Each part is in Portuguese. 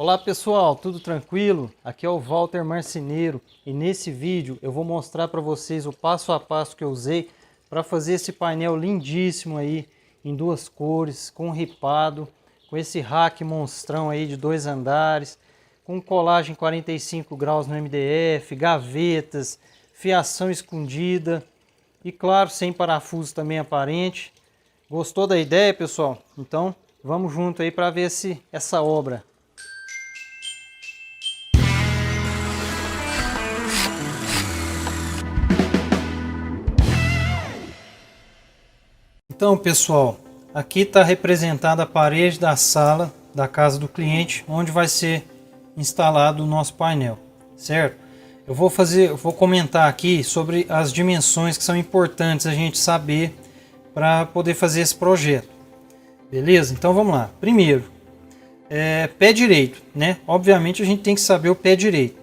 Olá pessoal, tudo tranquilo? Aqui é o Walter Marceneiro e nesse vídeo eu vou mostrar para vocês o passo a passo que eu usei para fazer esse painel lindíssimo aí em duas cores, com ripado, com esse rack monstrão aí de 2 andares, com colagem 45 graus no MDF, gavetas, fiação escondida e claro, sem parafuso também aparente. Gostou da ideia, pessoal? Então vamos junto aí para ver essa obra. Então pessoal, aqui está representada a parede da sala da casa do cliente, onde vai ser instalado o nosso painel, certo? Eu vou comentar aqui sobre as dimensões que são importantes a gente saber para poder fazer esse projeto, beleza? Então vamos lá. Primeiro, pé direito, né? Obviamente a gente tem que saber o pé direito.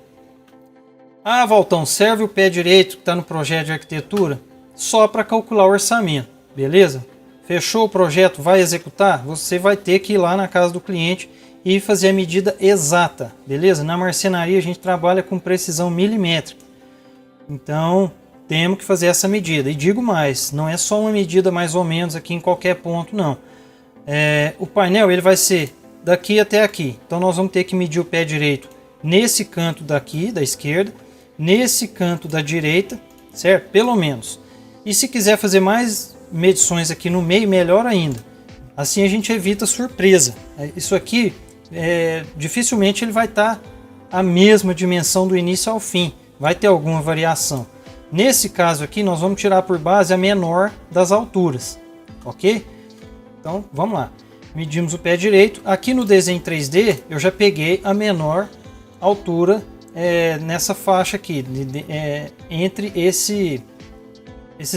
Ah, Valtão, serve o pé direito que está no projeto de arquitetura só para calcular o orçamento. Beleza? Fechou o projeto, vai executar? Você vai ter que ir lá na casa do cliente e fazer a medida exata, beleza? Na marcenaria a gente trabalha com precisão milimétrica. Então, temos que fazer essa medida. E digo mais, não é só uma medida mais ou menos aqui em qualquer ponto, não. O painel ele vai ser daqui até aqui. Então, nós vamos ter que medir o pé direito nesse canto daqui, da esquerda, nesse canto da direita, certo? Pelo menos. E se quiser fazer mais medições aqui no meio, melhor ainda. Assim a gente evita surpresa. Isso aqui, dificilmente ele vai estar a mesma dimensão do início ao fim. Vai ter alguma variação. Nesse caso aqui, nós vamos tirar por base a menor das alturas. Ok? Então, vamos lá. Medimos o pé direito. Aqui no desenho 3D, eu já peguei a menor altura nessa faixa aqui, entre esses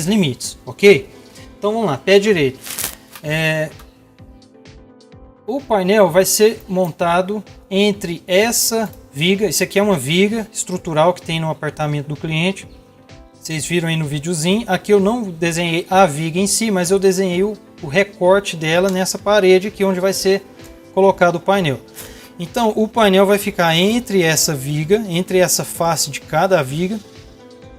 limites, ok? Então vamos lá, pé direito. O painel vai ser montado entre essa viga, isso aqui é uma viga estrutural que tem no apartamento do cliente. Vocês viram aí no videozinho. Aqui eu não desenhei a viga em si, mas eu desenhei o recorte dela nessa parede aqui onde vai ser colocado o painel. Então o painel vai ficar entre essa viga, entre essa face de cada viga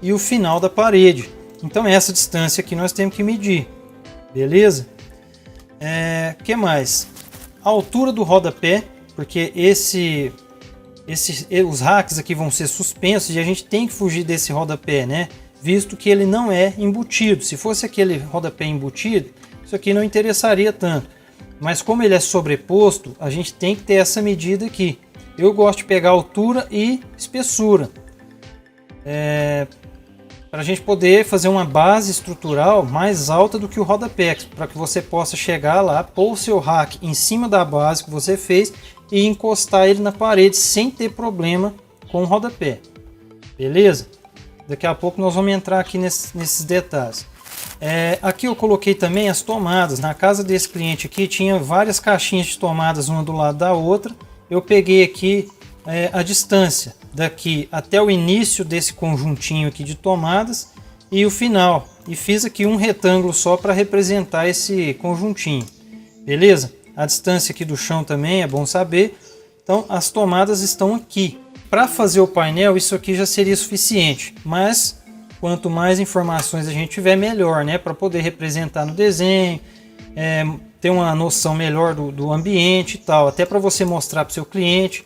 e o final da parede. Então essa distância aqui nós temos que medir, beleza? Que mais? A altura do rodapé, porque os racks aqui vão ser suspensos e a gente tem que fugir desse rodapé, né? Visto que ele não é embutido. Se fosse aquele rodapé embutido, isso aqui não interessaria tanto. Mas como ele é sobreposto, a gente tem que ter essa medida aqui. Eu gosto de pegar altura e espessura. Para a gente poder fazer uma base estrutural mais alta do que o rodapé, para que você possa chegar lá, pôr o seu rack em cima da base que você fez e encostar ele na parede sem ter problema com o rodapé. Beleza? Daqui a pouco nós vamos entrar aqui nesses detalhes. Aqui eu coloquei também as tomadas. Na casa desse cliente aqui tinha várias caixinhas de tomadas uma do lado da outra. Eu peguei aqui a distância daqui até o início desse conjuntinho aqui de tomadas e o final, e fiz aqui um retângulo só para representar esse conjuntinho, beleza? A distância aqui do chão também é bom saber. Então as tomadas estão aqui. Para fazer o painel isso aqui já seria suficiente, mas quanto mais informações a gente tiver, melhor, né? Para poder representar no desenho, ter uma noção melhor do ambiente e tal, até para você mostrar para o seu cliente.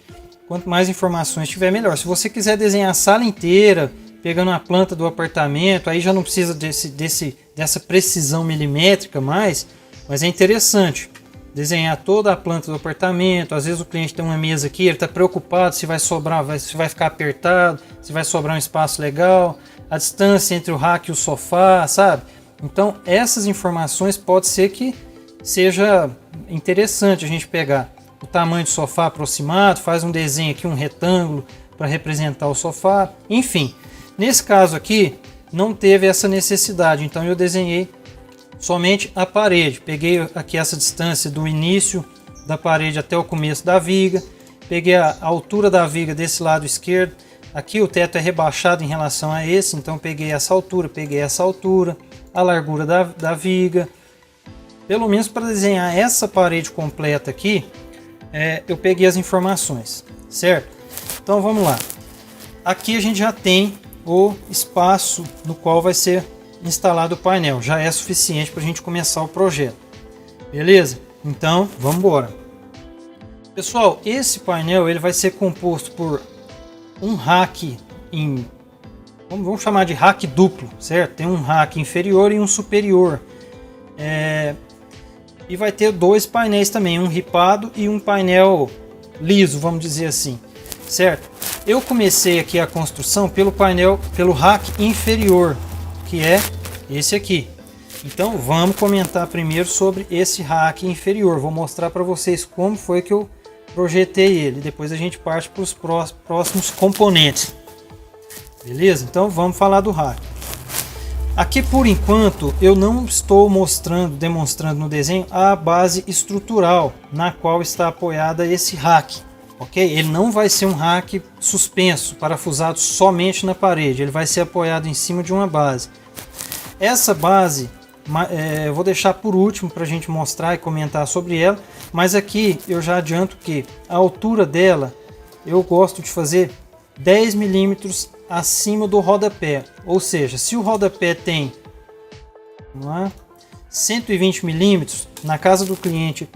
Quanto mais informações tiver, melhor. Se você quiser desenhar a sala inteira, pegando a planta do apartamento, aí já não precisa dessa precisão milimétrica mais, mas é interessante desenhar toda a planta do apartamento. Às vezes o cliente tem uma mesa aqui, ele está preocupado se vai sobrar, se vai ficar apertado, se vai sobrar um espaço legal, a distância entre o rack e o sofá, sabe? Então essas informações pode ser que seja interessante a gente pegar. O tamanho do sofá aproximado, faz um desenho aqui, um retângulo para representar o sofá. Enfim, nesse caso aqui não teve essa necessidade, então eu desenhei somente a parede. Peguei aqui essa distância do início da parede até o começo da viga, peguei a altura da viga desse lado esquerdo. Aqui o teto é rebaixado em relação a esse, então peguei essa altura, a largura da viga. Pelo menos para desenhar essa parede completa aqui, eu peguei as informações, certo? Então vamos lá. Aqui a gente já tem o espaço no qual vai ser instalado o painel, já é suficiente para a gente começar o projeto, beleza? Então vamos embora. Pessoal, esse painel ele vai ser composto por um rack vamos chamar de rack duplo, certo? Tem um rack inferior e um superior, e vai ter dois painéis também, um ripado e um painel liso, vamos dizer assim, certo? Eu comecei aqui a construção pelo rack inferior, que é esse aqui. Então vamos comentar primeiro sobre esse rack inferior. Vou mostrar para vocês como foi que eu projetei ele. Depois a gente parte para os próximos componentes. Beleza? Então vamos falar do rack. Aqui por enquanto eu não estou demonstrando no desenho a base estrutural na qual está apoiada esse rack. Ok? Ele não vai ser um rack suspenso, parafusado somente na parede. Ele vai ser apoiado em cima de uma base. Essa base eu vou deixar por último para a gente mostrar e comentar sobre ela. Mas aqui eu já adianto que a altura dela eu gosto de fazer 10 milímetros acima do rodapé. Ou seja, se o rodapé tem 120 milímetros, na casa do cliente,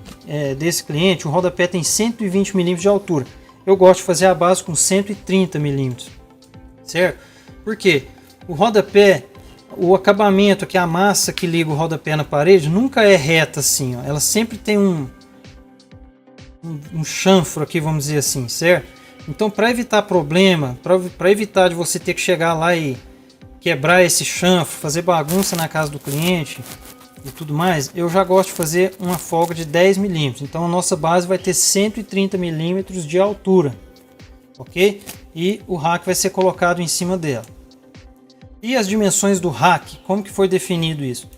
desse cliente, o rodapé tem 120 milímetros de altura. Eu gosto de fazer a base com 130 milímetros, certo? Porque o rodapé, o acabamento aqui, a massa que liga o rodapé na parede, nunca é reta assim, ó. Ela sempre tem um chanfro aqui, vamos dizer assim, certo? Então, para evitar problema, para evitar de você ter que chegar lá e quebrar esse chanfro, fazer bagunça na casa do cliente e tudo mais, eu já gosto de fazer uma folga de 10 milímetros. Então a nossa base vai ter 130 milímetros de altura, ok? E o rack vai ser colocado em cima dela. E as dimensões do rack, como que foi definido isso?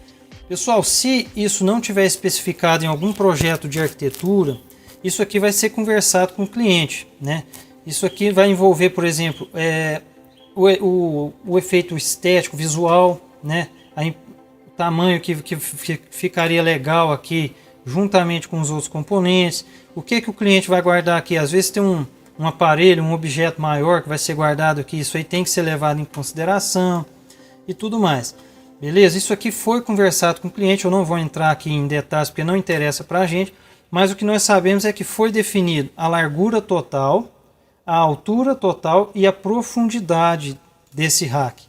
Pessoal, se isso não tiver especificado em algum projeto de arquitetura, isso aqui vai ser conversado com o cliente, né? Isso aqui vai envolver, por exemplo, o efeito estético, visual, né? O tamanho que ficaria legal aqui, juntamente com os outros componentes. O que o cliente vai guardar aqui? Às vezes tem um aparelho, um objeto maior que vai ser guardado aqui. Isso aí tem que ser levado em consideração e tudo mais. Beleza? Isso aqui foi conversado com o cliente. Eu não vou entrar aqui em detalhes porque não interessa para a gente. Mas o que nós sabemos é que foi definido a largura total, a altura total e a profundidade desse rack,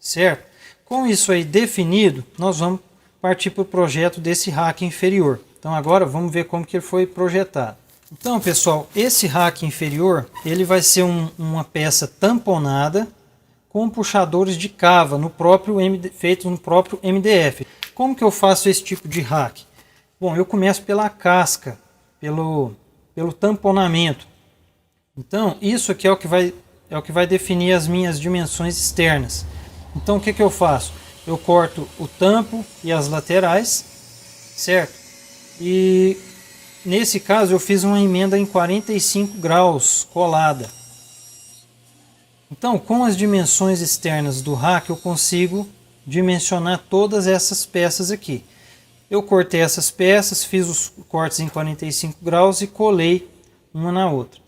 certo? Com isso aí definido, nós vamos partir para o projeto desse rack inferior. Então agora vamos ver como que ele foi projetado. Então pessoal, esse rack inferior ele vai ser uma peça tamponada com puxadores de cava feitos no próprio MDF. Como que eu faço esse tipo de rack? Bom, eu começo pela casca, pelo tamponamento. Então isso aqui é o que vai definir as minhas dimensões externas. Então o que eu faço? Eu corto o tampo e as laterais, certo? E nesse caso eu fiz uma emenda em 45 graus colada. Então com as dimensões externas do rack eu consigo dimensionar todas essas peças aqui. Eu cortei essas peças, fiz os cortes em 45 graus e colei uma na outra.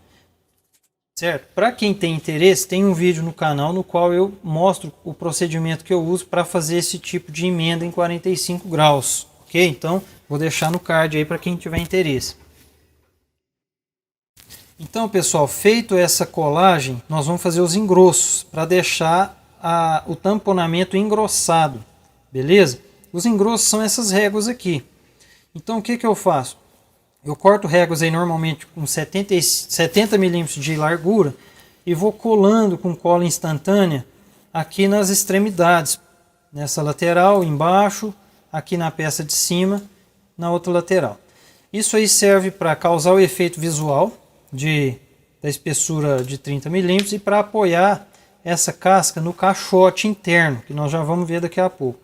Certo? Para quem tem interesse, tem um vídeo no canal no qual eu mostro o procedimento que eu uso para fazer esse tipo de emenda em 45 graus. Ok? Então, vou deixar no card aí para quem tiver interesse. Então, pessoal, feito essa colagem, nós vamos fazer os engrossos para deixar o tamponamento engrossado. Beleza? Os engrossos são essas réguas aqui. Então, o que eu faço? Eu corto réguas aí normalmente com 70 milímetros de largura e vou colando com cola instantânea aqui nas extremidades, nessa lateral, embaixo, aqui na peça de cima, na outra lateral. Isso aí serve para causar o efeito visual da espessura de 30 milímetros e para apoiar essa casca no caixote interno, que nós já vamos ver daqui a pouco.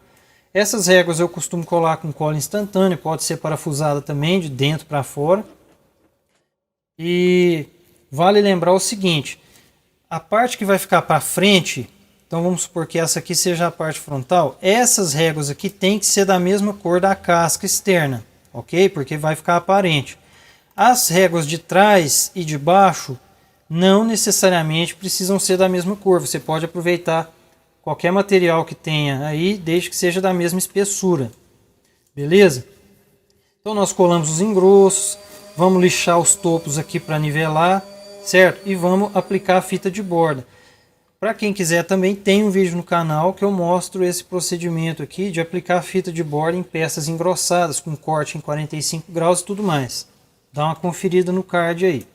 Essas réguas eu costumo colar com cola instantânea, pode ser parafusada também, de dentro para fora. E vale lembrar o seguinte, a parte que vai ficar para frente, então vamos supor que essa aqui seja a parte frontal, essas réguas aqui tem que ser da mesma cor da casca externa, ok? Porque vai ficar aparente. As réguas de trás e de baixo não necessariamente precisam ser da mesma cor. Você pode aproveitar qualquer material que tenha aí, desde que seja da mesma espessura. Beleza? Então nós colamos os engrossos, vamos lixar os topos aqui para nivelar, certo? E vamos aplicar a fita de borda. Para quem quiser também tem um vídeo no canal que eu mostro esse procedimento aqui de aplicar a fita de borda em peças engrossadas, com corte em 45 graus e tudo mais. Dá uma conferida no card aí.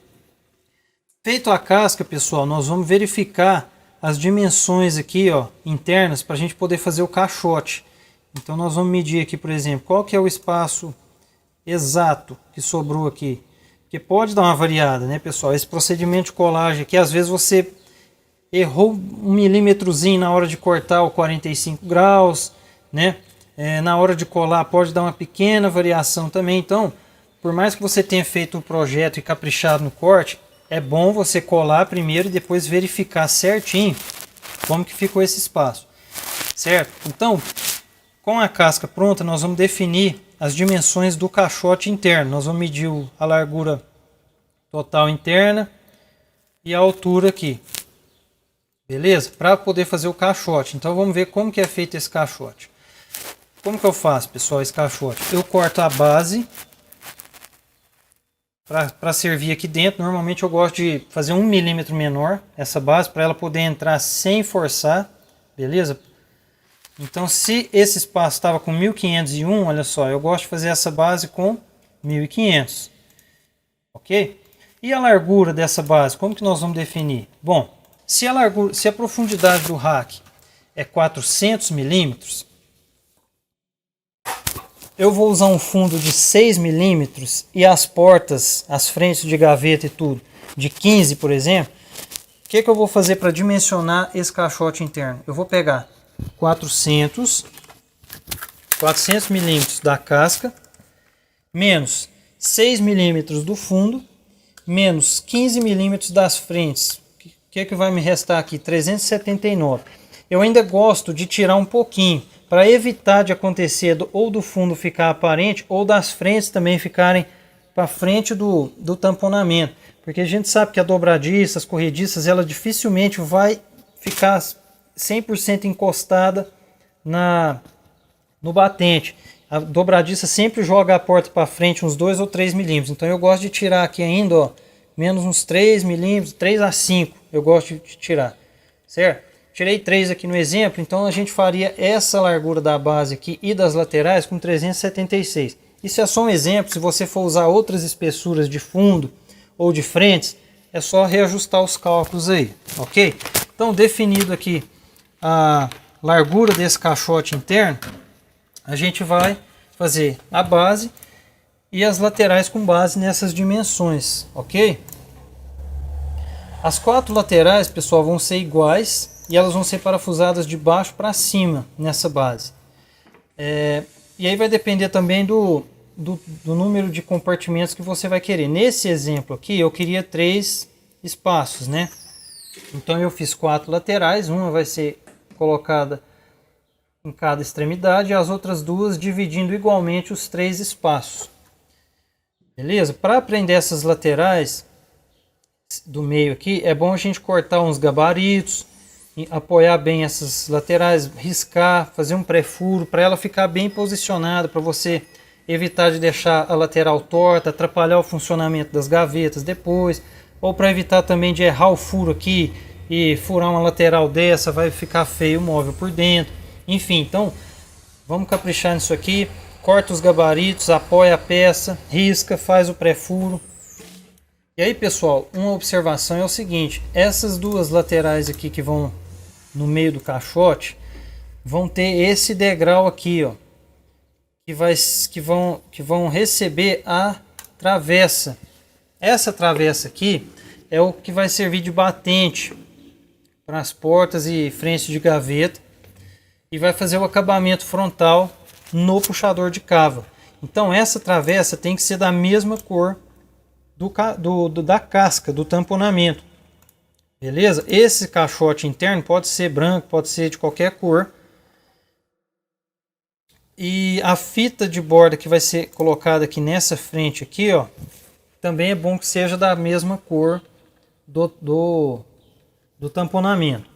Feito a casca, pessoal, nós vamos verificar as dimensões aqui, ó, internas, para a gente poder fazer o caixote. Então nós vamos medir aqui, por exemplo, qual que é o espaço exato que sobrou aqui. Porque pode dar uma variada, né, pessoal? Esse procedimento de colagem aqui, às vezes você errou um milímetrozinho na hora de cortar o 45 graus, né? Na hora de colar pode dar uma pequena variação também. Então, por mais que você tenha feito o projeto e caprichado no corte, é bom você colar primeiro e depois verificar certinho como que ficou esse espaço, certo? Então, com a casca pronta, nós vamos definir as dimensões do caixote interno. Nós vamos medir a largura total interna e a altura aqui, beleza? Para poder fazer o caixote. Então vamos ver como que é feito esse caixote. Como que eu faço, pessoal, esse caixote? Eu corto a base para servir aqui dentro. Normalmente eu gosto de fazer 1 milímetro menor essa base para ela poder entrar sem forçar, beleza? Então se esse espaço estava com 1501, olha só, eu gosto de fazer essa base com 1500, ok? E a largura dessa base, como que nós vamos definir? Bom, se a profundidade do rack é 400 milímetros, eu vou usar um fundo de 6 milímetros e as portas, as frentes de gaveta e tudo, de 15, por exemplo. O que eu vou fazer para dimensionar esse caixote interno? Eu vou pegar 400 milímetros da casca, menos 6 milímetros do fundo, menos 15 milímetros das frentes. O que vai me restar aqui? 379. Eu ainda gosto de tirar um pouquinho, para evitar de acontecer ou do fundo ficar aparente, ou das frentes também ficarem para frente do tamponamento. Porque a gente sabe que a dobradiça, as corrediças, ela dificilmente vai ficar 100% encostada no batente. A dobradiça sempre joga a porta para frente uns 2 ou 3 milímetros. Então eu gosto de tirar aqui ainda, ó, menos uns 3 milímetros, 3 a 5 eu gosto de tirar, certo? Tirei 3 aqui no exemplo, então a gente faria essa largura da base aqui e das laterais com 376. Isso é só um exemplo. Se você for usar outras espessuras de fundo ou de frentes, é só reajustar os cálculos aí, ok? Então, definido aqui a largura desse caixote interno, a gente vai fazer a base e as laterais com base nessas dimensões, ok? As 4 laterais, pessoal, vão ser iguais e elas vão ser parafusadas de baixo para cima nessa base. E aí vai depender também do número de compartimentos que você vai querer. Nesse exemplo aqui eu queria 3 espaços, né? Então eu fiz 4 laterais, uma vai ser colocada em cada extremidade e as outras 2 dividindo igualmente os 3 espaços. Beleza? Para prender essas laterais do meio aqui, é bom a gente cortar uns gabaritos, apoiar bem essas laterais, riscar, fazer um pré-furo para ela ficar bem posicionada, para você evitar de deixar a lateral torta, atrapalhar o funcionamento das gavetas depois, ou para evitar também de errar o furo aqui e furar uma lateral dessa, vai ficar feio o móvel por dentro. Enfim, então vamos caprichar nisso aqui. Corta os gabaritos, apoia a peça, risca, faz o pré-furo. E aí, pessoal, uma observação é o seguinte: essas 2 laterais aqui que vão no meio do caixote vão ter esse degrau aqui, ó, que vão receber a travessa. Essa travessa aqui é o que vai servir de batente para as portas e frentes de gaveta e vai fazer o acabamento frontal no puxador de cava. Então essa travessa tem que ser da mesma cor da casca, do tamponamento. Beleza? Esse caixote interno pode ser branco, pode ser de qualquer cor. E a fita de borda que vai ser colocada aqui nessa frente aqui, ó, também é bom que seja da mesma cor do tamponamento.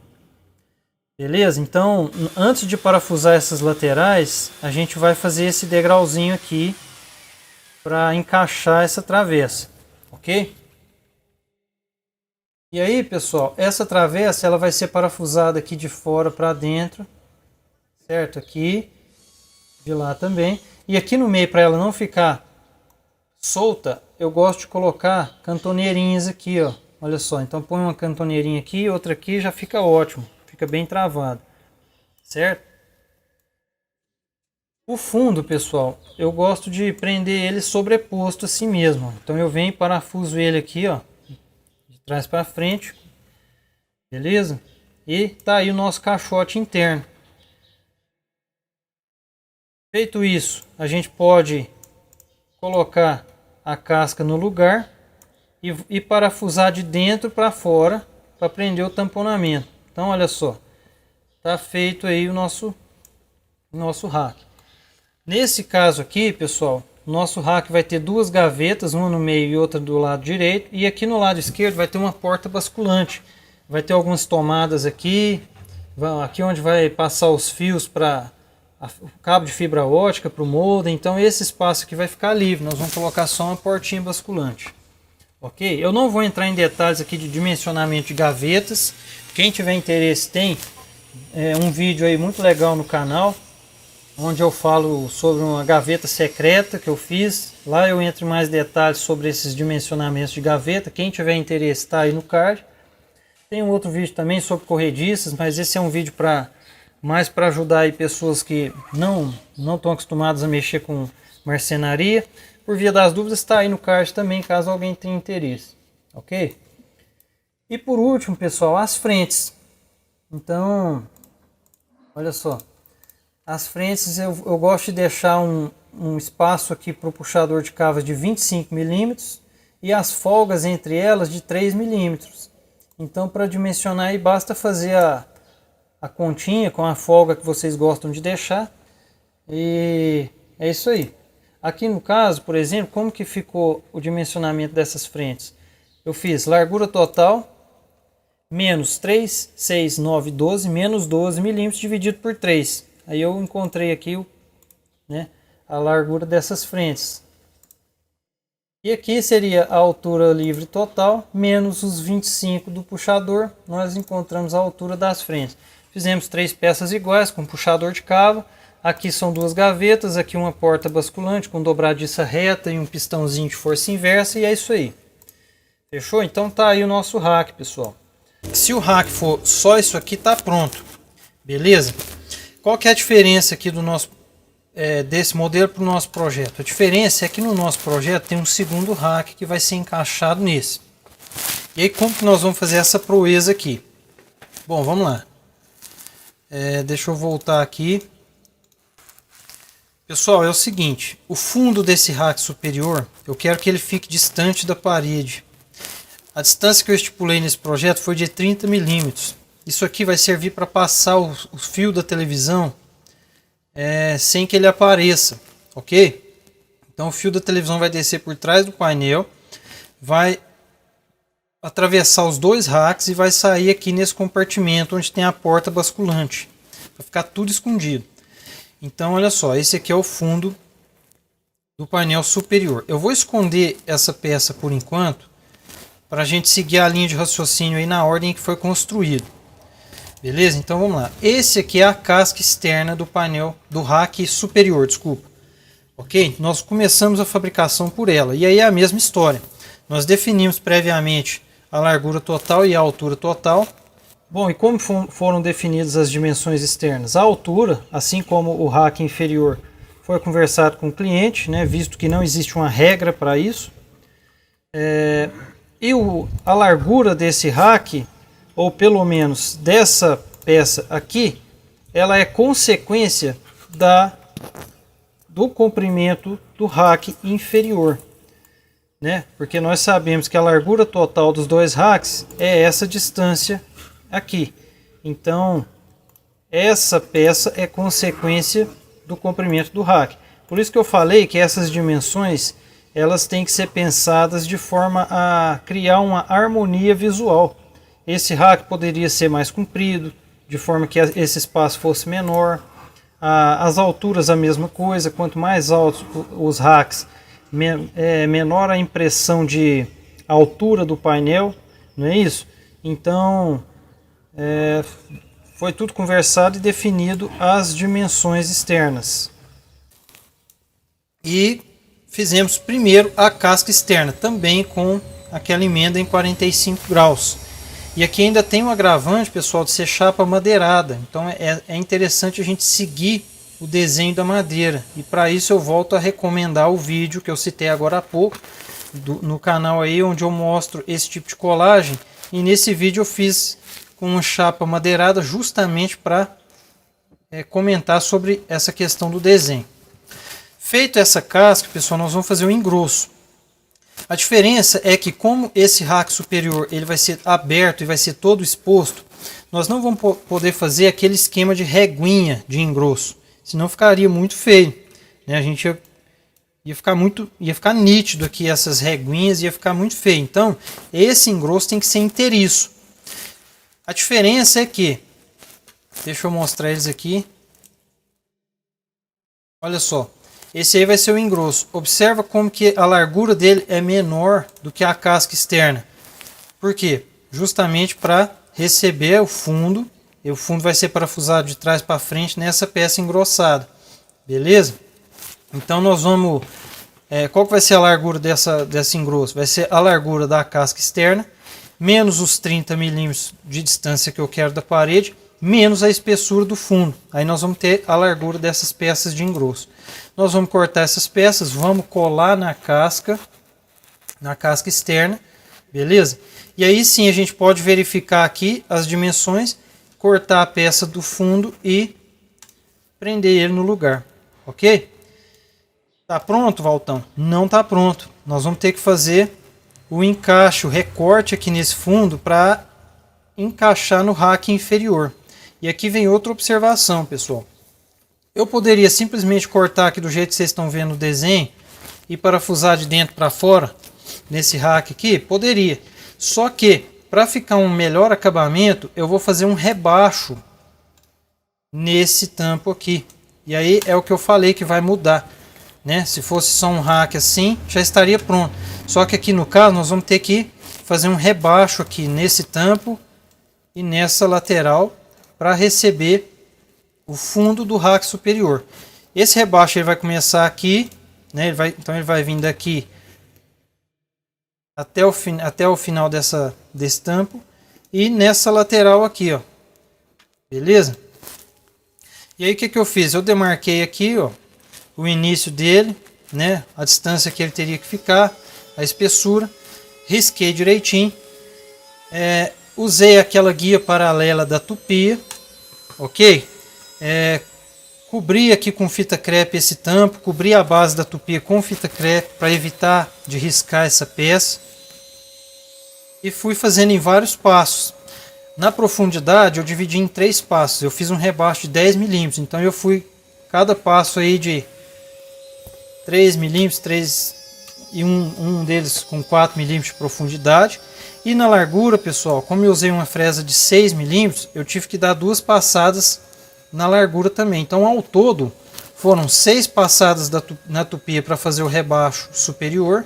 Beleza? Então, antes de parafusar essas laterais, a gente vai fazer esse degrauzinho aqui para encaixar essa travessa, ok? E aí, pessoal, essa travessa ela vai ser parafusada aqui de fora para dentro, certo? Aqui, de lá também. E aqui no meio, para ela não ficar solta, eu gosto de colocar cantoneirinhas aqui, ó. Olha só, então põe uma cantoneirinha aqui, outra aqui, já fica ótimo. Fica bem travado, certo? O fundo, pessoal, eu gosto de prender ele sobreposto assim mesmo. Então eu venho e parafuso ele aqui, ó, de trás para frente, beleza? E tá aí o nosso caixote interno. Feito isso, a gente pode colocar a casca no lugar e parafusar de dentro para fora para prender o tamponamento. Então olha só, tá feito aí o nosso rack. Nesse caso aqui, pessoal, o nosso rack vai ter duas gavetas, uma no meio e outra do lado direito, e aqui no lado esquerdo vai ter uma porta basculante. Vai ter algumas tomadas aqui, aqui onde vai passar os fios para o cabo de fibra ótica para o molde. Então esse espaço aqui vai ficar livre, nós vamos colocar só uma portinha basculante. Ok? Eu não vou entrar em detalhes aqui de dimensionamento de gavetas. Quem tiver interesse tem um vídeo aí muito legal no canal, onde eu falo sobre uma gaveta secreta que eu fiz. Lá eu entro em mais detalhes sobre esses dimensionamentos de gaveta. Quem tiver interesse está aí no card. Tem um outro vídeo também sobre corrediças, mas esse é um vídeo mais para ajudar aí pessoas que não estão acostumadas a mexer com marcenaria. Por via das dúvidas, está aí no card também, caso alguém tenha interesse. Ok? E por último, pessoal, as frentes. Então, olha só. As frentes eu gosto de deixar um espaço aqui para o puxador de cavas de 25 milímetros e as folgas entre elas de 3 milímetros. Então, para dimensionar aí, basta fazer a continha com a folga que vocês gostam de deixar. E é isso aí. Aqui no caso, por exemplo, como que ficou o dimensionamento dessas frentes? Eu fiz largura total, menos 3, 6, 9, 12, menos 12 milímetros dividido por 3. Aí eu encontrei aqui a largura dessas frentes. E aqui seria a altura livre total, menos os 25 do puxador, nós encontramos a altura das frentes. Fizemos 3 peças iguais com puxador de cabo. Aqui são 2 gavetas, aqui uma porta basculante com dobradiça reta e um pistãozinho de força inversa, e é isso aí. Fechou? Então tá aí o nosso rack, pessoal. Se o rack for só isso aqui, tá pronto. Beleza? Qual que é a diferença aqui do nosso desse modelo para o nosso projeto? A diferença é que no nosso projeto tem um segundo rack que vai ser encaixado nesse. E aí como que nós vamos fazer essa proeza aqui? Bom, vamos lá. Deixa eu voltar aqui. Pessoal, é o seguinte, o fundo desse rack superior, eu quero que ele fique distante da parede. A distância que eu estipulei nesse projeto foi de 30 milímetros. Isso aqui vai servir para passar o fio da televisão sem que ele apareça, ok? Então o fio da televisão vai descer por trás do painel, vai atravessar os 2 racks e vai sair aqui nesse compartimento onde tem a porta basculante. Vai ficar tudo escondido. Então olha só, esse aqui é o fundo do painel superior. Eu vou esconder essa peça por enquanto, para a gente seguir a linha de raciocínio aí na ordem que foi construído. Beleza? Então vamos lá. Esse aqui é a casca externa do painel do rack superior, desculpa. Ok? Nós começamos a fabricação por ela. E aí é a mesma história. Nós definimos previamente a largura total e a altura total. Bom, e como foram definidas as dimensões externas? A altura, assim como o rack inferior, foi conversado com o cliente, visto que não existe uma regra para isso. E a largura desse rack, ou pelo menos dessa peça aqui, ela é consequência do comprimento do rack inferior. Porque nós sabemos que a largura total dos 2 racks é essa distância aqui. Então essa peça é consequência do comprimento do rack. Por isso que eu falei que essas dimensões elas têm que ser pensadas de forma a criar uma harmonia visual. Esse rack poderia ser mais comprido, de forma que esse espaço fosse menor. As alturas a mesma coisa, quanto mais altos os racks, menor a impressão de altura do painel, não é isso? Então, foi tudo conversado e definido as dimensões externas. E fizemos primeiro a casca externa, também com aquela emenda em 45 graus. E aqui ainda tem um agravante, pessoal, de ser chapa madeirada. Então é interessante a gente seguir o desenho da madeira. E para isso eu volto a recomendar o vídeo que eu citei agora há pouco, no canal aí, onde eu mostro esse tipo de colagem. E nesse vídeo eu fiz com uma chapa madeirada justamente para comentar sobre essa questão do desenho. Feito essa casca, pessoal, nós vamos fazer o engrosso. A diferença é que, como esse rack superior ele vai ser aberto e vai ser todo exposto, nós não vamos poder fazer aquele esquema de reguinha de engrosso, senão ficaria muito feio, né? A gente ia ficar nítido aqui essas reguinhas, ia ficar muito feio. Então, esse engrosso tem que ser inteiriço. A diferença é que, deixa eu mostrar eles aqui. Olha só. Esse aí vai ser o engrosso. Observa como que a largura dele é menor do que a casca externa. Por quê? Justamente para receber o fundo. E o fundo vai ser parafusado de trás para frente nessa peça engrossada. Beleza? Então nós vamos... qual que vai ser a largura desse engrosso? Vai ser a largura da casca externa, menos os 30 milímetros de distância que eu quero da parede, menos a espessura do fundo. Aí nós vamos ter a largura dessas peças de engrosso. Nós vamos cortar essas peças, vamos colar na casca externa, beleza? E aí sim a gente pode verificar aqui as dimensões, cortar a peça do fundo e prender ele no lugar, ok? Tá pronto, Valtão? Não tá pronto. Nós vamos ter que fazer o encaixe, o recorte aqui nesse fundo para encaixar no rack inferior. E aqui vem outra observação, pessoal. Eu poderia simplesmente cortar aqui do jeito que vocês estão vendo o desenho e parafusar de dentro para fora nesse rack aqui? Poderia. Só que, para ficar um melhor acabamento, eu vou fazer um rebaixo nesse tampo aqui. E aí é o que eu falei que vai mudar, né? Se fosse só um rack assim, já estaria pronto. Só que aqui no caso nós vamos ter que fazer um rebaixo aqui nesse tampo e nessa lateral para receber o fundo do rack superior. Esse rebaixo ele vai começar aqui, né? Então ele vai vir daqui até o final desse tampo e nessa lateral aqui, ó. Beleza? E aí o que eu fiz? Eu demarquei aqui, ó, o início dele, né? A distância que ele teria que ficar, a espessura, risquei direitinho. Usei aquela guia paralela da tupia, ok? Cobri aqui com fita crepe esse tampo, cobri a base da tupia com fita crepe para evitar de riscar essa peça e fui fazendo em vários passos. Na profundidade eu dividi em 3 passos, eu fiz um rebaixo de 10 milímetros, então eu fui cada passo aí de 3 milímetros, 3 e um deles com 4 milímetros de profundidade. E na largura, pessoal, como eu usei uma fresa de 6 milímetros, eu tive que dar 2 passadas na largura também. Então, ao todo, foram 6 passadas na tupia para fazer o rebaixo superior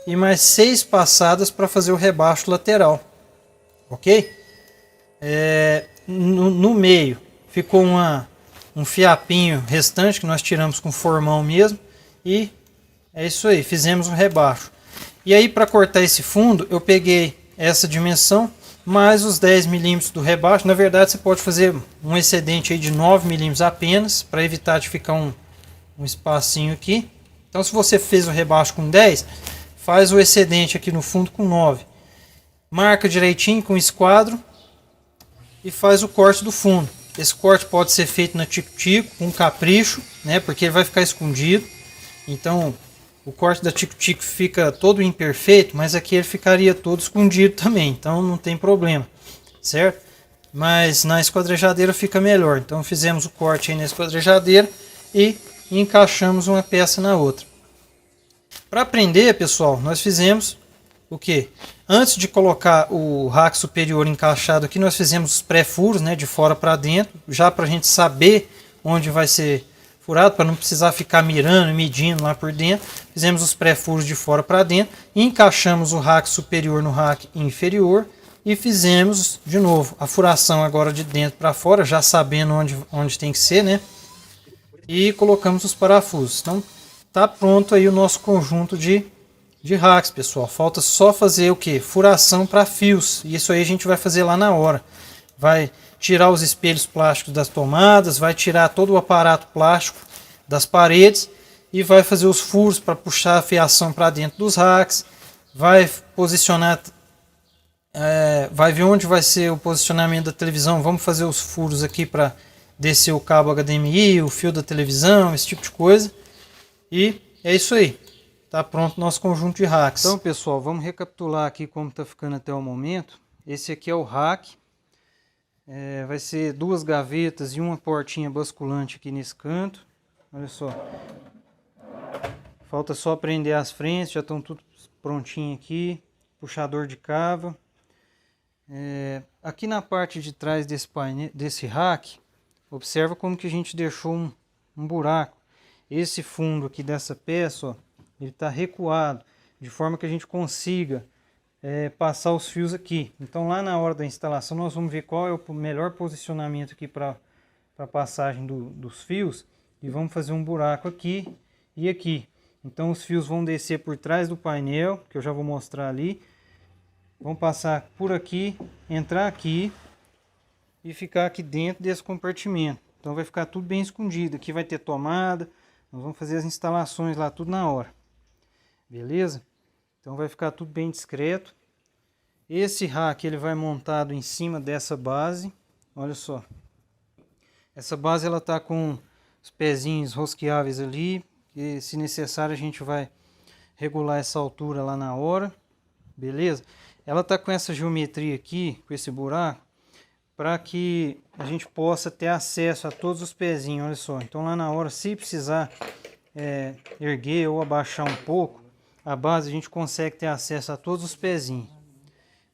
e mais 6 passadas para fazer o rebaixo lateral. Ok? No meio ficou um fiapinho restante que nós tiramos com formão mesmo. E é isso aí, fizemos um rebaixo. E aí, para cortar esse fundo, eu peguei essa dimensão mais os 10 milímetros do rebaixo. Na verdade, você pode fazer um excedente aí de 9 milímetros apenas, para evitar de ficar um espacinho aqui. Então, se você fez o rebaixo com 10, faz o excedente aqui no fundo com 9. Marca direitinho com esquadro e faz o corte do fundo. Esse corte pode ser feito na tico-tico, com capricho, né, porque ele vai ficar escondido. Então, o corte da tico-tico fica todo imperfeito, mas aqui ele ficaria todo escondido também, então não tem problema, certo? Mas na esquadrejadeira fica melhor. Então fizemos o corte aí na esquadrejadeira e encaixamos uma peça na outra. Para prender, pessoal, nós fizemos o que? Antes de colocar o rack superior encaixado aqui, nós fizemos os pré-furos, né, de fora para dentro, já para a gente saber onde vai ser furado, para não precisar ficar mirando e medindo lá por dentro. Fizemos os pré-furos de fora para dentro, encaixamos o rack superior no rack inferior e fizemos de novo a furação agora de dentro para fora, já sabendo onde tem que ser, né? E colocamos os parafusos. Então tá pronto aí o nosso conjunto de racks, pessoal. Falta só fazer o que? Furação para fios. E isso aí a gente vai fazer lá na hora. Vai tirar os espelhos plásticos das tomadas, vai tirar todo o aparato plástico das paredes e vai fazer os furos para puxar a fiação para dentro dos racks. Vai posicionar, vai ver onde vai ser o posicionamento da televisão. Vamos fazer os furos aqui para descer o cabo HDMI, o fio da televisão, esse tipo de coisa. E é isso aí. Tá pronto o nosso conjunto de racks. Então, pessoal, vamos recapitular aqui como está ficando até o momento. Esse aqui é o rack. Vai ser 2 gavetas e uma portinha basculante aqui nesse canto. Olha só. Falta só prender as frentes, já estão tudo prontinho aqui. Puxador de cava. Aqui na parte de trás desse painel, desse rack, observa como que a gente deixou um buraco. Esse fundo aqui dessa peça, ó, ele está recuado, de forma que a gente consiga passar os fios aqui. Então lá na hora da instalação nós vamos ver qual é o melhor posicionamento aqui para a passagem dos fios. E vamos fazer um buraco aqui e aqui. Então os fios vão descer por trás do painel, que eu já vou mostrar ali. Vão passar por aqui, entrar aqui e ficar aqui dentro desse compartimento. Então vai ficar tudo bem escondido. Aqui vai ter tomada. Nós vamos fazer as instalações lá tudo na hora. Beleza? Então vai ficar tudo bem discreto. Esse rack ele vai montado em cima dessa base. Olha só. Essa base ela tá com os pezinhos rosqueáveis ali. E se necessário a gente vai regular essa altura lá na hora. Beleza? Ela tá com essa geometria aqui, com esse buraco, para que a gente possa ter acesso a todos os pezinhos. Olha só. Então lá na hora, se precisar erguer ou abaixar um pouco a base, a gente consegue ter acesso a todos os pezinhos.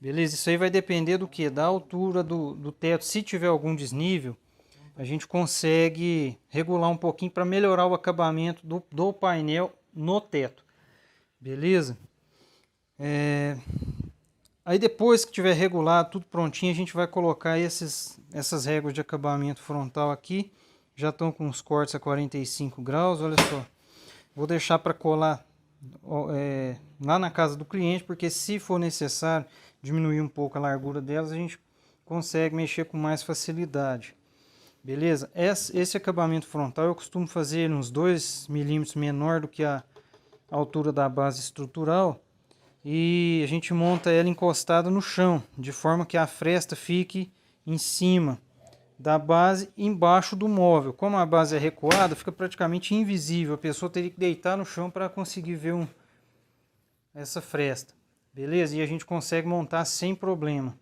Beleza? Isso aí vai depender do que? Da altura do teto. Se tiver algum desnível, a gente consegue regular um pouquinho para melhorar o acabamento do painel no teto. Beleza? Aí depois que tiver regulado, tudo prontinho, a gente vai colocar essas réguas de acabamento frontal aqui. Já estão com os cortes a 45 graus, olha só. Vou deixar para colar lá na casa do cliente, porque se for necessário diminuir um pouco a largura delas, a gente consegue mexer com mais facilidade. Beleza? Esse acabamento frontal eu costumo fazer uns 2 milímetros menor do que a altura da base estrutural, e a gente monta ela encostada no chão, de forma que a fresta fique em cima da base, embaixo do móvel. Como a base é recuada, fica praticamente invisível. A pessoa teria que deitar no chão para conseguir ver essa fresta. Beleza? E a gente consegue montar sem problema,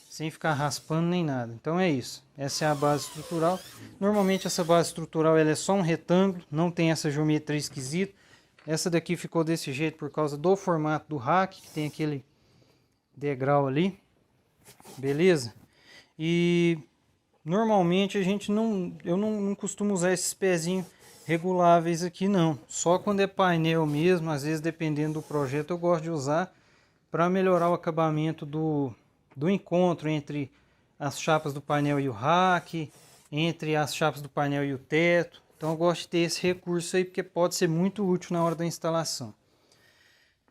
sem ficar raspando nem nada. Então é isso. Essa é a base estrutural. Normalmente essa base estrutural ela é só um retângulo, não tem essa geometria esquisita. Essa daqui ficou desse jeito por causa do formato do rack, que tem aquele degrau ali. Beleza? E normalmente eu não costumo usar esses pezinhos reguláveis aqui não. Só quando é painel mesmo, às vezes dependendo do projeto eu gosto de usar para melhorar o acabamento do encontro entre as chapas do painel e o rack, entre as chapas do painel e o teto. Então eu gosto de ter esse recurso aí, porque pode ser muito útil na hora da instalação.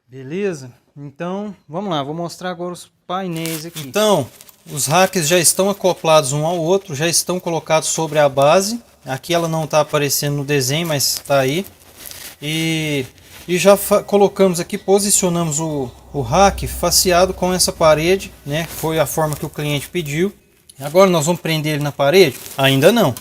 Beleza? Então, vamos lá, vou mostrar agora os painéis aqui. Então, os racks já estão acoplados um ao outro, já estão colocados sobre a base. Aqui ela não está aparecendo no desenho, mas está aí. E já colocamos aqui, posicionamos o rack faceado com essa parede, né? Foi a forma que o cliente pediu. Agora nós vamos prender ele na parede? Ainda não.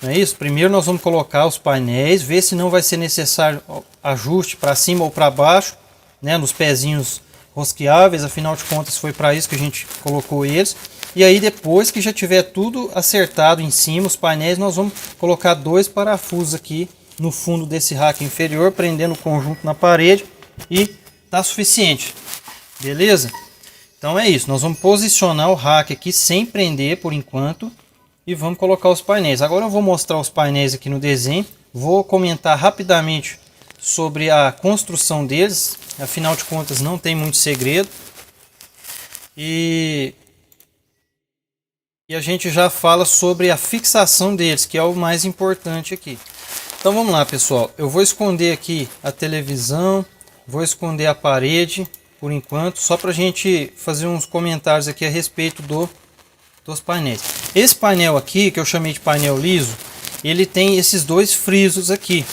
Não é isso? Primeiro nós vamos colocar os painéis, ver se não vai ser necessário ajuste para cima ou para baixo, né, nos pezinhos rosqueáveis, afinal de contas foi para isso que a gente colocou eles. E aí depois que já tiver tudo acertado em cima, os painéis, nós vamos colocar 2 parafusos aqui no fundo desse rack inferior, prendendo o conjunto na parede e tá suficiente, beleza? Então é isso, nós vamos posicionar o rack aqui sem prender por enquanto e vamos colocar os painéis. Agora eu vou mostrar os painéis aqui no desenho, vou comentar rapidamente sobre a construção deles, afinal de contas não tem muito segredo. E a gente já fala sobre a fixação deles, que é o mais importante aqui. Então vamos lá, pessoal. Eu vou esconder aqui a televisão, vou esconder a parede por enquanto, só para a gente fazer uns comentários aqui a respeito dos painéis. Esse painel aqui, que eu chamei de painel liso, ele tem esses dois frisos aqui,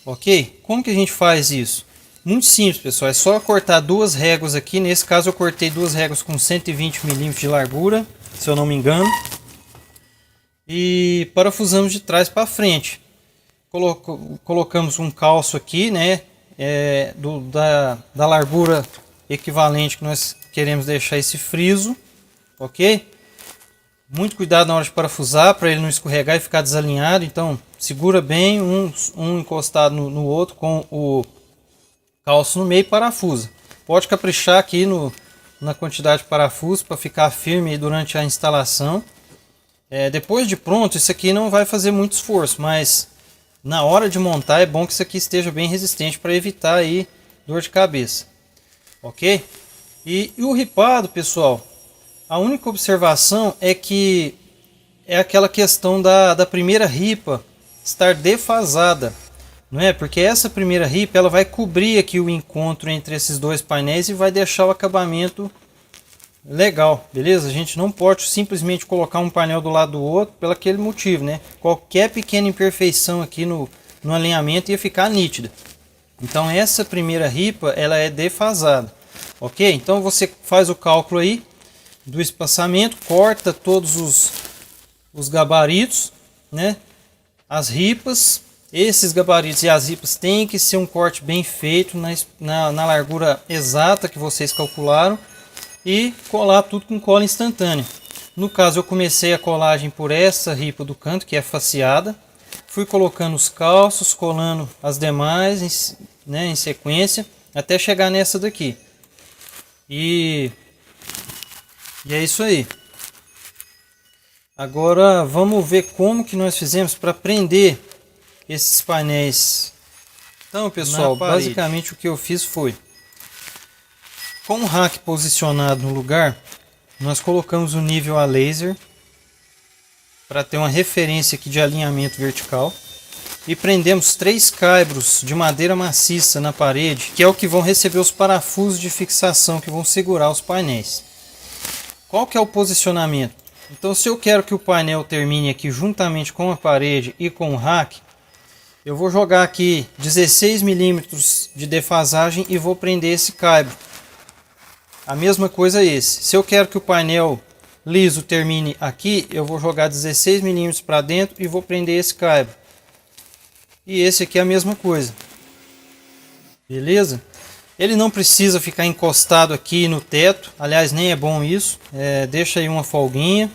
ok? Como que a gente faz isso? Muito simples, pessoal. É só cortar duas réguas aqui. Nesse caso eu cortei duas réguas com 120 milímetros de largura, se eu não me engano. E parafusamos de trás para frente. Colocamos um calço aqui, né? Da largura equivalente que nós queremos deixar esse friso, ok? Muito cuidado na hora de parafusar para ele não escorregar e ficar desalinhado. Então segura bem um encostado no outro com o calço no meio e parafusa. Pode caprichar aqui na quantidade de parafuso para ficar firme durante a instalação. Depois de pronto, isso aqui não vai fazer muito esforço, mas na hora de montar é bom que isso aqui esteja bem resistente para evitar aí dor de cabeça, ok? E o ripado, pessoal, a única observação é que é aquela questão da primeira ripa estar defasada, não é? Porque essa primeira ripa ela vai cobrir aqui o encontro entre esses dois painéis e vai deixar o acabamento legal, beleza? A gente não pode simplesmente colocar um painel do lado do outro pelo aquele motivo, né? Qualquer pequena imperfeição aqui no alinhamento ia ficar nítida. Então essa primeira ripa ela é defasada, ok? Então você faz o cálculo aí do espaçamento, corta todos os gabaritos, né? As ripas, esses gabaritos e as ripas tem que ser um corte bem feito na largura exata que vocês calcularam e colar tudo com cola instantânea. No caso eu comecei a colagem por essa ripa do canto que é faceada, fui colocando os calços, colando as demais, né, em sequência até chegar nessa daqui e é isso aí. Agora vamos ver como que nós fizemos para prender esses painéis. Então, pessoal, basicamente o que eu fiz foi, com o rack posicionado no lugar, nós colocamos o nível a laser para ter uma referência aqui de alinhamento vertical e prendemos 3 caibros de madeira maciça na parede, que é o que vão receber os parafusos de fixação que vão segurar os painéis. Qual que é o posicionamento? Então, se eu quero que o painel termine aqui juntamente com a parede e com o rack, eu vou jogar aqui 16 milímetros de defasagem e vou prender esse caibro. A mesma coisa esse. Se eu quero que o painel liso termine aqui, eu vou jogar 16 milímetros para dentro e vou prender esse caibro. E esse aqui é a mesma coisa. Beleza? Ele não precisa ficar encostado aqui no teto. Aliás, nem é bom isso. Deixa aí uma folguinha,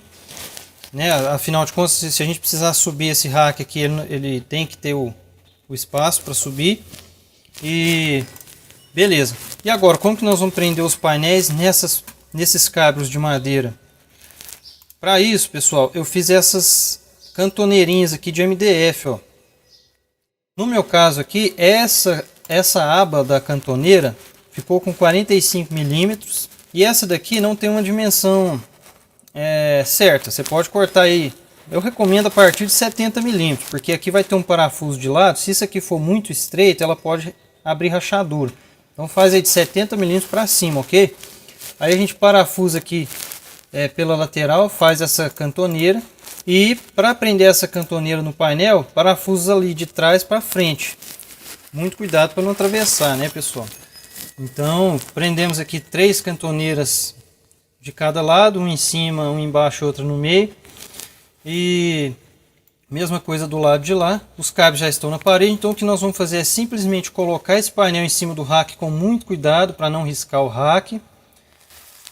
né? Afinal de contas, se a gente precisar subir esse rack aqui, ele tem que ter o espaço para subir. E beleza. E agora, como que nós vamos prender os painéis nesses cabos de madeira? Para isso, pessoal, eu fiz essas cantoneirinhas aqui de MDF, ó. No meu caso aqui, essa aba da cantoneira ficou com 45 milímetros e essa daqui não tem uma dimensão certa. Você pode cortar aí, eu recomendo a partir de 70 milímetros, porque aqui vai ter um parafuso de lado. Se isso aqui for muito estreito, ela pode abrir rachadura. Então faz aí de 70 milímetros para cima, ok? Aí a gente parafusa aqui pela lateral, faz essa cantoneira. E para prender essa cantoneira no painel, parafusa ali de trás para frente. Muito cuidado para não atravessar, né, pessoal? Então, prendemos aqui 3 cantoneiras de cada lado, um em cima, um embaixo, outro no meio. E mesma coisa do lado de lá. Os cabos já estão na parede, então o que nós vamos fazer é simplesmente colocar esse painel em cima do rack com muito cuidado para não riscar o rack.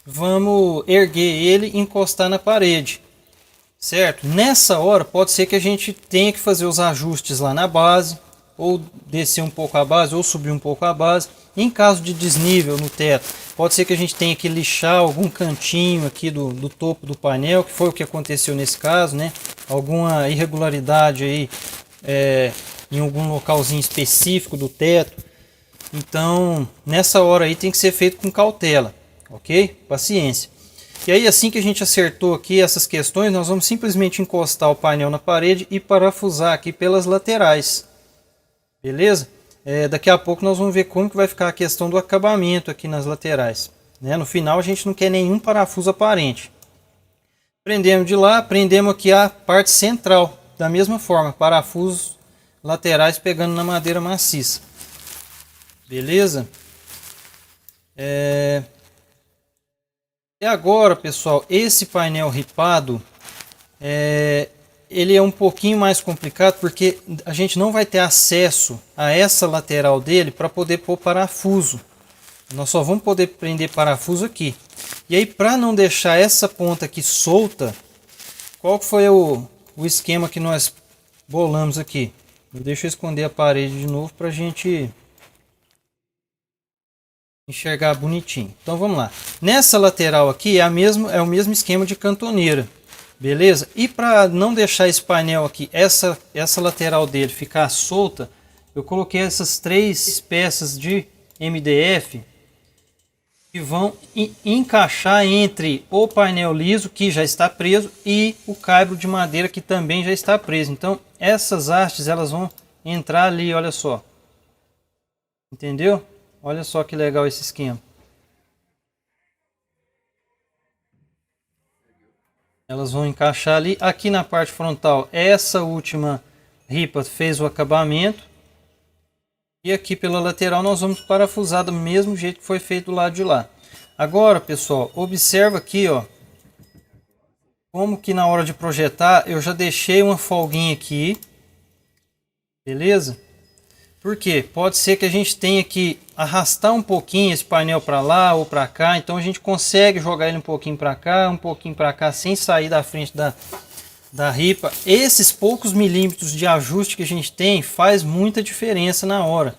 Vamos erguer ele e encostar na parede. Certo? Nessa hora pode ser que a gente tenha que fazer os ajustes lá na base ou descer um pouco a base ou subir um pouco a base. Em caso de desnível no teto, pode ser que a gente tenha que lixar algum cantinho aqui do topo do painel, que foi o que aconteceu nesse caso, né? Alguma irregularidade aí em algum localzinho específico do teto. Então, nessa hora aí tem que ser feito com cautela, ok? Paciência. E aí, assim que a gente acertou aqui essas questões, nós vamos simplesmente encostar o painel na parede e parafusar aqui pelas laterais. Beleza? Daqui a pouco nós vamos ver como que vai ficar a questão do acabamento aqui nas laterais. Né? No final a gente não quer nenhum parafuso aparente. Prendemos de lá, prendemos aqui a parte central. Da mesma forma, parafusos laterais pegando na madeira maciça. Beleza? E agora, pessoal, esse painel ripado, ele é um pouquinho mais complicado porque a gente não vai ter acesso a essa lateral dele para poder pôr parafuso. Nós só vamos poder prender parafuso aqui. E aí, para não deixar essa ponta aqui solta, qual foi o esquema que nós bolamos aqui? Deixa eu esconder a parede de novo para a gente enxergar bonitinho. Então vamos lá. Nessa lateral aqui é o mesmo esquema de cantoneira. Beleza? E para não deixar esse painel aqui, essa lateral dele ficar solta, eu coloquei essas 3 peças de MDF que vão encaixar entre o painel liso, que já está preso, e o caibro de madeira, que também já está preso. Então essas hastes elas vão entrar ali, olha só. Entendeu? Olha só que legal esse esquema. Elas vão encaixar ali. Aqui na parte frontal, essa última ripa fez o acabamento. E aqui pela lateral nós vamos parafusar do mesmo jeito que foi feito do lado de lá. Agora, pessoal, observa aqui, ó, como que na hora de projetar eu já deixei uma folguinha aqui. Beleza? Por quê? Pode ser que a gente tenha que arrastar um pouquinho esse painel para lá ou para cá. Então a gente consegue jogar ele um pouquinho para cá, sem sair da frente da ripa. Esses poucos milímetros de ajuste que a gente tem faz muita diferença na hora.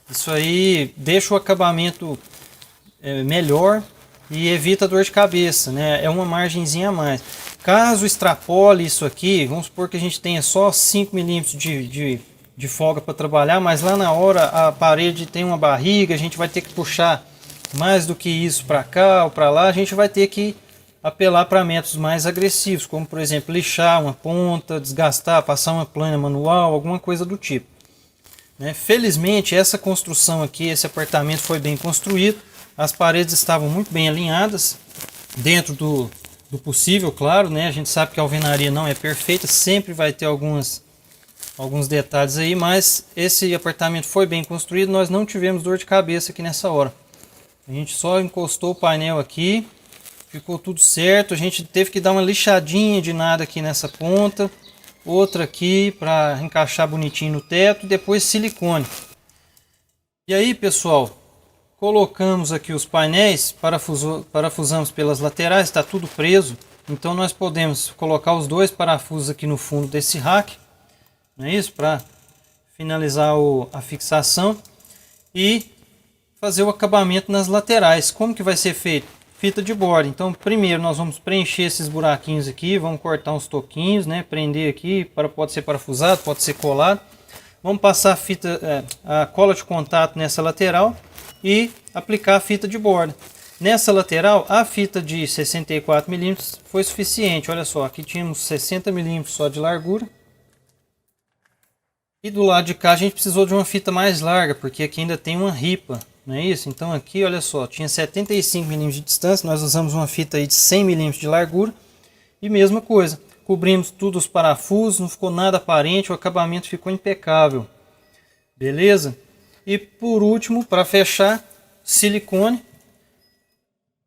Isso aí deixa o acabamento melhor e evita dor de cabeça, né? É uma margenzinha a mais. Caso extrapole isso aqui, vamos supor que a gente tenha só 5 milímetros de folga para trabalhar, mas lá na hora a parede tem uma barriga, a gente vai ter que puxar mais do que isso para cá ou para lá, a gente vai ter que apelar para métodos mais agressivos, como por exemplo lixar uma ponta, desgastar, passar uma plana manual, alguma coisa do tipo. Né? Felizmente essa construção aqui, esse apartamento foi bem construído, as paredes estavam muito bem alinhadas, dentro do possível, claro, né? A gente sabe que a alvenaria não é perfeita, sempre vai ter alguns detalhes aí, mas esse apartamento foi bem construído, nós não tivemos dor de cabeça aqui nessa hora. A gente só encostou o painel aqui, ficou tudo certo, a gente teve que dar uma lixadinha de nada aqui nessa ponta, outra aqui para encaixar bonitinho no teto, e depois silicone. E aí, pessoal, colocamos aqui os painéis, parafusamos pelas laterais, está tudo preso, então nós podemos colocar os 2 parafusos aqui no fundo desse rack, não é isso? Para finalizar a fixação e fazer o acabamento nas laterais. Como que vai ser feito? Fita de borda. Então primeiro nós vamos preencher esses buraquinhos aqui, vamos cortar uns toquinhos, né? Prender aqui, pode ser parafusado, pode ser colado. Vamos passar a cola de contato nessa lateral e aplicar a fita de borda. Nessa lateral, a fita de 64 mm foi suficiente. Olha só, aqui tínhamos 60 mm só de largura. E do lado de cá a gente precisou de uma fita mais larga, porque aqui ainda tem uma ripa, não é isso? Então aqui, olha só, tinha 75 mm de distância, nós usamos uma fita aí de 100 mm de largura. E mesma coisa, cobrimos tudo os parafusos, não ficou nada aparente, o acabamento ficou impecável. Beleza? E por último, para fechar, silicone.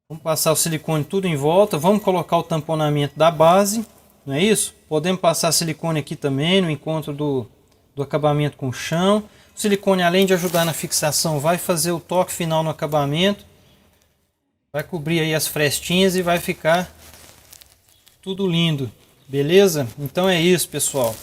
Vamos passar o silicone tudo em volta, vamos colocar o tamponamento da base, não é isso? Podemos passar silicone aqui também no encontro do acabamento com o chão. O silicone, além de ajudar na fixação, vai fazer o toque final no acabamento, vai cobrir aí as frestinhas e vai ficar tudo lindo, beleza? Então é isso, pessoal.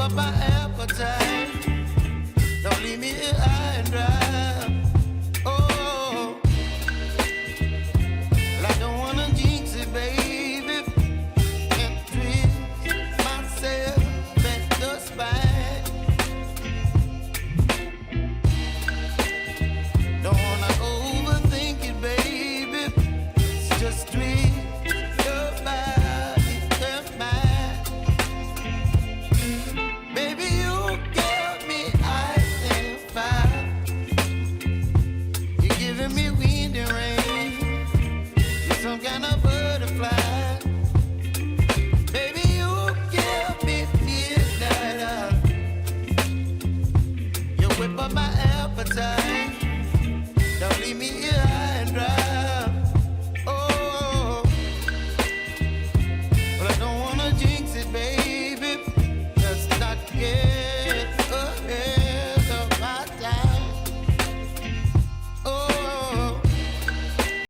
up my appetite. Don't leave me here high and dry. Oh, well, I don't wanna jinx it, baby, and twist myself at the spine. Don't wanna overthink it, baby. It's just twist your body and mine. Baby, you give me ice and fire. You're giving me wind and rain. You're some kind of butterfly. Baby, you give me midnight. You whip up my appetite. Don't leave me here